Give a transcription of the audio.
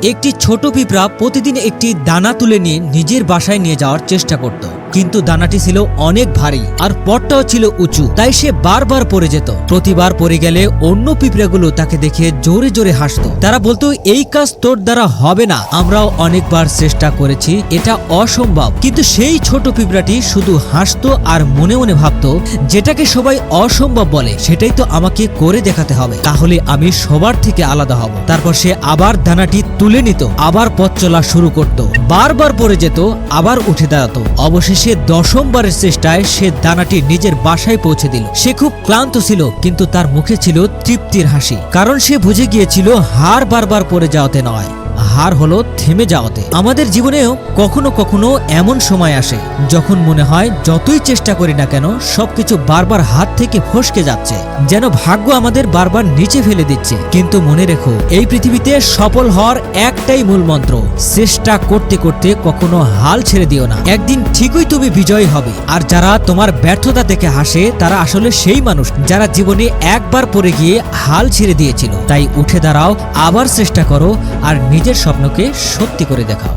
একটি ছোট পিঁপড়া প্রতিদিন একটি দানা তুলে নিয়ে নিজের বাসায় নিয়ে যাওয়ার চেষ্টা করত, কিন্তু দানাটি ছিল অনেক ভারী আর পথটাও ছিল উঁচু, তাই সে বারবার পড়ে যেত। প্রতিবার পড়ে গেলে অন্য পিঁপড়াগুলো তাকে দেখে জোরে জোরে হাসতো। তারা বলতো, এই কাজ তোর দ্বারা হবে না, আমরাও অনেকবার চেষ্টা করেছি, এটা অসম্ভব। কিন্তু সেই ছোট পিঁপড়াটি শুধু হাসতো আর মনে মনে ভাবতো, যেটাকে সবাই অসম্ভব বলে সেটাই তো আমাকে করে দেখাতে হবে, তাহলে আমি সবার থেকে আলাদা হব। তারপর সে আবার দানাটি তুলে নিত, আবার পথ চলা শুরু করত, বারবার পড়ে যেত, আবার উঠে দাঁড়াতো। অবশেষে 10মবারের চেষ্টায় সে দানাটি নিজের বাসায় পৌঁছে দিল। সে খুব ক্লান্ত ছিল, কিন্তু তার মুখে ছিল তৃপ্তির হাসি, কারণ সে বুঝে গিয়েছিল হার বারবার পড়ে যাওয়াতে নয়, হার হলো থেমে যাওয়াতে। আমাদের জীবনেও কখনো কখনো এমন সময় আসে যখন মনে হয় যতই চেষ্টা করি না কেন সবকিছু বারবার হাত থেকে ফসকে যাচ্ছে, যেন ভাগ্য আমাদের বারবার নিচে ফেলে দিচ্ছে। কিন্তু মনে রেখো, এই পৃথিবীতে সফল হওয়ার একটাই মূল মন্ত্র, চেষ্টা করতে করতে কখনো হাল ছেড়ে দিও না, একদিন ঠিকই তুমি বিজয়ী হবে। আর যারা তোমার ব্যর্থতা দেখে হাসে তারা আসলে সেই মানুষ যারা জীবনে একবার পড়ে গিয়ে হাল ছেড়ে দিয়েছিল। তাই উঠে দাঁড়াও, আবার চেষ্টা করো আর নিজের স্বপ্নকে সত্যি করে দেখাও।